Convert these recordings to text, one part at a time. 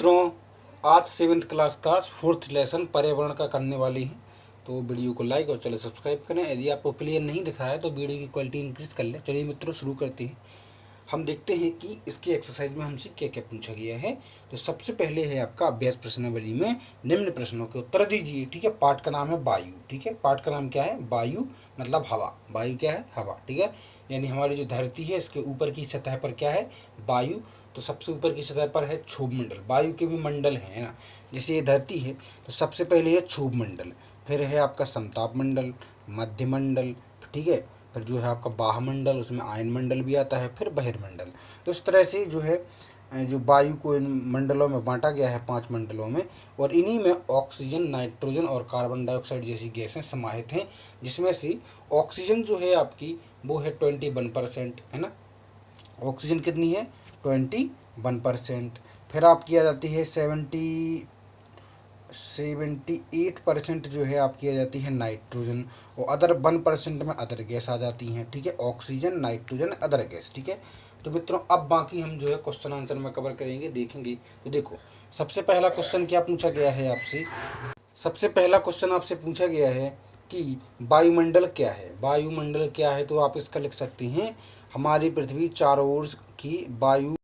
मित्रों, आज 7th class का 4th लेसन पर्यावरण का करने वाली हैं, तो वीडियो को लाइक और चैनल सब्सक्राइब करें। यदि आपको क्लियर नहीं दिखा है तो वीडियो की क्वालिटी इंक्रीज कर लें। चलिए मित्रों, शुरू करते हैं। हम देखते हैं कि इसके एक्सरसाइज में हमसे क्या क्या पूछा गया है। तो सबसे पहले है आपका अभ्यास प्रश्नावली में निम्न प्रश्नों के उत्तर दीजिए। ठीक है, पाठ का नाम है वायु। ठीक है, पाठ का नाम क्या है? वायु मतलब हवा। वायु क्या है? हवा। ठीक है, यानी हमारी जो धरती है इसके ऊपर की सतह पर क्या है? वायु। तो सबसे ऊपर की सतह पर है क्षोभ मंडल। वायु के भी मंडल है ना, जैसे ये धरती है तो सबसे पहले है क्षोभ मंडल, फिर है आपका समताप मंडल, मध्य मंडल, ठीक है, फिर जो है आपका बाह्यमंडल, उसमें आयन मंडल भी आता है, फिर बहिर्मंडल। तो इस तरह से जो है जो वायु को इन मंडलों में बांटा गया है 5 मंडलों में, और इन्हीं में ऑक्सीजन, नाइट्रोजन और कार्बन डाइऑक्साइड जैसी गैसें समाहित हैं, जिसमें से ऑक्सीजन जो है आपकी वो है 21%, है ना। ऑक्सीजन कितनी है? 21%। फिर आपकी आ जाती है 78% जो है आपकी आ जाती है नाइट्रोजन, और अदर 1% में अदर गैस आ जाती हैं। ठीक है, ऑक्सीजन, नाइट्रोजन, अदर गैस। ठीक है, तो मित्रों अब बाकी हम जो है क्वेश्चन आंसर में कवर करेंगे, देखेंगे। तो देखो, सबसे पहला क्वेश्चन क्या पूछा गया है आपसे? सबसे पहला क्वेश्चन आपसे पूछा गया है कि वायुमंडल क्या है। वायुमंडल क्या है? तो आप इसका लिख सकते हैं, हमारी पृथ्वी चारों ओर की वायु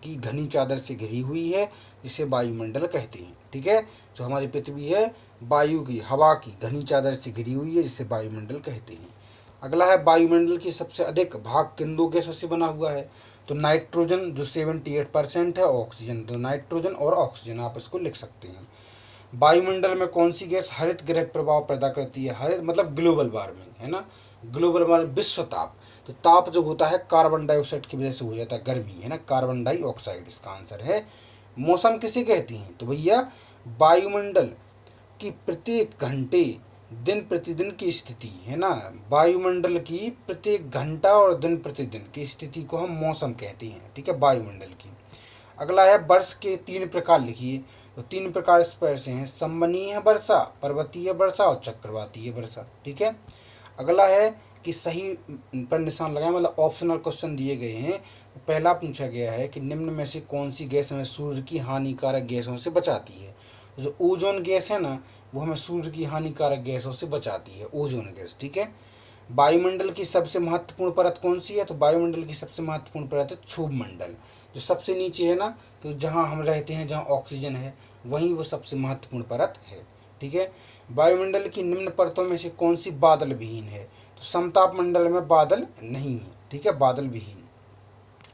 की घनी चादर से घिरी हुई है, जिसे वायुमंडल कहते हैं। ठीक है, जो हमारी पृथ्वी है वायु की, हवा की घनी चादर से घिरी हुई है, जिसे वायुमंडल कहते हैं। अगला है, वायुमंडल की सबसे अधिक भाग किन दो गैसों से बना हुआ है? तो नाइट्रोजन जो 78% है, ऑक्सीजन। तो नाइट्रोजन और ऑक्सीजन आप इसको लिख सकते हैं। वायुमंडल में कौन सी गैस हरित गृह प्रभाव पैदा करती है? हरित मतलब ग्लोबल वार्मिंग, है ना। ग्लोबल वार्मिंग विश्व ताप। तो ताप जो होता है कार्बन डाइऑक्साइड की वजह से हो जाता है, गर्मी, है ना, कार्बन डाइऑक्साइड इसका आंसर है। मौसम किसे कहती हैं? तो भैया वायुमंडल की प्रत्येक घंटे, दिन प्रतिदिन की स्थिति, है ना, वायुमंडल की प्रत्येक घंटा और दिन प्रतिदिन की स्थिति को हम मौसम कहते हैं। ठीक है, वायुमंडल की। अगला है, वर्ष के 3 प्रकार लिखिए। तो 3 प्रकार इस पर से हैं, संवहनीय वर्षा, पर्वतीय वर्षा और चक्रवातीय वर्षा। ठीक है, अगला है कि सही पर निशान लगाएं, मतलब ऑप्शनल क्वेश्चन दिए गए हैं। पहला पूछा गया है कि निम्न में से कौन सी गैस हमें सूर्य की हानिकारक गैसों से बचाती है? जो ओजोन गैस है ना, वो हमें सूर्य की हानिकारक गैसों से बचाती है, ओजोन गैस। ठीक है, वायुमंडल की सबसे महत्वपूर्ण परत कौन सी है? तो वायुमंडल की सबसे महत्वपूर्ण परत है क्षोभ मंडल, जो सबसे नीचे है ना, तो जहाँ हम रहते हैं, जहाँ ऑक्सीजन है, वहीं वो सबसे महत्वपूर्ण परत है। ठीक है, वायुमंडल की निम्न परतों में से कौन सी बादल विहीन है? तो समताप मंडल में बादल नहीं है। ठीक है, बादल विहीन।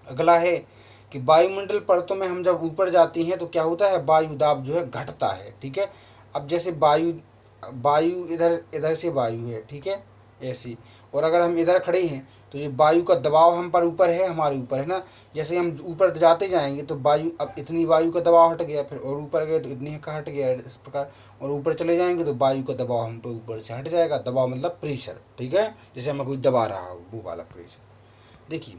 अगला है कि वायुमंडल परतों में हम जब ऊपर जाते हैं तो क्या होता है? वायु दाब जो है घटता है। ठीक है, अब जैसे वायु वायु इधर से वायु है, ठीक है, ऐसी, और अगर हम इधर खड़े हैं तो ये वायु का दबाव हम पर ऊपर है, हमारे ऊपर, है ना। जैसे हम ऊपर जाते जाएंगे तो वायु, अब इतनी वायु का दबाव हट गया, फिर और ऊपर गए तो इतनी का हट गया, इस प्रकार, और ऊपर चले जाएंगे तो वायु का दबाव हम पे ऊपर से हट जाएगा। दबाव मतलब प्रेशर। ठीक है, जैसे हमें कोई दबा रहा हो, वो वाला प्रेशर। देखिए,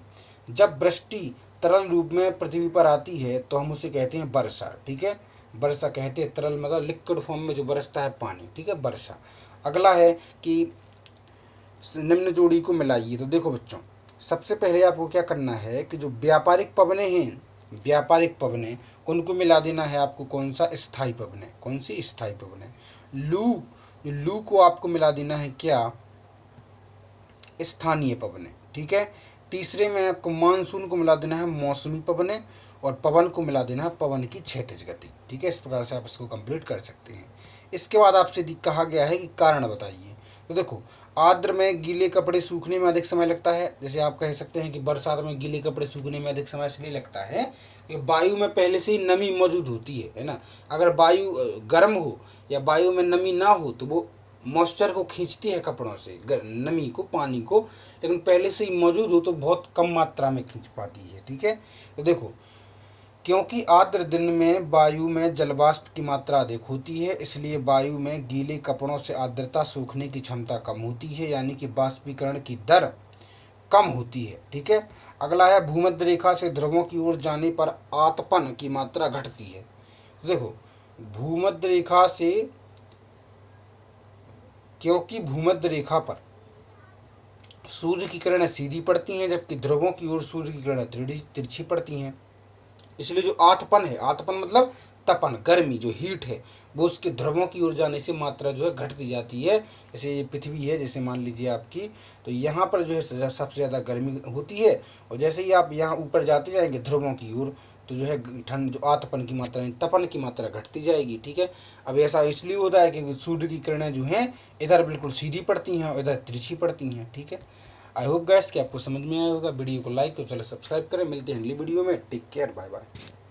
जब वृष्टि तरल रूप में पृथ्वी पर आती है तो हम उसे कहते हैं वर्षा। ठीक है, वर्षा कहते हैं, तरल मतलब लिक्विड फॉर्म में जो बरसता है पानी। ठीक है, वर्षा। अगला है कि निम्न जोड़ी को मिलाइए। तो देखो बच्चों, सबसे पहले आपको क्या करना है कि जो व्यापारिक पवनें हैं, व्यापारिक पवनें, उनको मिला देना है आपको। कौन सा? स्थायी पवनें। कौन सी? स्थायी पवनें। लू, लू को आपको मिला देना है क्या? स्थानीय पवनें। ठीक है, तीसरे में आपको मानसून को मिला देना है मौसमी पवनें, और पवन को मिला देना है पवन की क्षैतिज गति। ठीक है, इस प्रकार से आप इसको कंप्लीट कर सकते हैं। इसके बाद आपसे कहा गया है कि कारण बताइए। तो देखो, आर्द्र में गीले कपड़े सूखने में अधिक समय लगता है। जैसे आप कह सकते हैं कि बरसात में गीले कपड़े सूखने में अधिक समय इसलिए लगता है कि वायु में पहले से ही नमी मौजूद होती है ना। अगर वायु गर्म हो या वायु में नमी ना हो तो वो मॉइस्चर को खींचती है कपड़ों से, नमी को, पानी को, लेकिन पहले से ही मौजूद हो तो बहुत कम मात्रा में खींच पाती है। ठीक है, तो देखो, क्योंकि आर्द्र दिन में वायु में जलवाष्प की मात्रा अधिक होती है, इसलिए वायु में गीले कपड़ों से आर्द्रता सूखने की क्षमता कम होती है, यानी कि वाष्पीकरण की दर कम होती है। ठीक है, अगला है, भूमध्य रेखा से ध्रुवों की ओर जाने पर आतपन की मात्रा घटती है। देखो, भूमध्य रेखा से, क्योंकि भूमध्य रेखा पर सूर्य की किरणें सीधी पड़ती हैं, जबकि ध्रुवों की ओर सूर्य की किरणें तिरछी पड़ती हैं, इसलिए जो आतपन है, आतपन मतलब तपन गर्मी जो हीट है वो उसके ध्रुवों की ओर जाने से मात्रा जो है घटती जाती है। जैसे ये पृथ्वी है, जैसे मान लीजिए आपकी, तो यहाँ पर जो है सबसे ज़्यादा गर्मी होती है, और जैसे ही आप यहाँ ऊपर जाते जाएंगे ध्रुवों की ओर, तो जो है ठंड, जो आतपन की मात्रा, तपन की मात्रा घटती जाएगी। ठीक है, अब ऐसा इसलिए होता है क्योंकि सूर्य की किरणें जो हैं इधर बिल्कुल सीधी पड़ती हैं और इधर तिरछी पड़ती हैं। ठीक है, आई होप गाइस कि आपको समझ में आया होगा। वीडियो को लाइक और चलो सब्सक्राइब करें। मिलते हैं अगली वीडियो में। Take care, bye bye.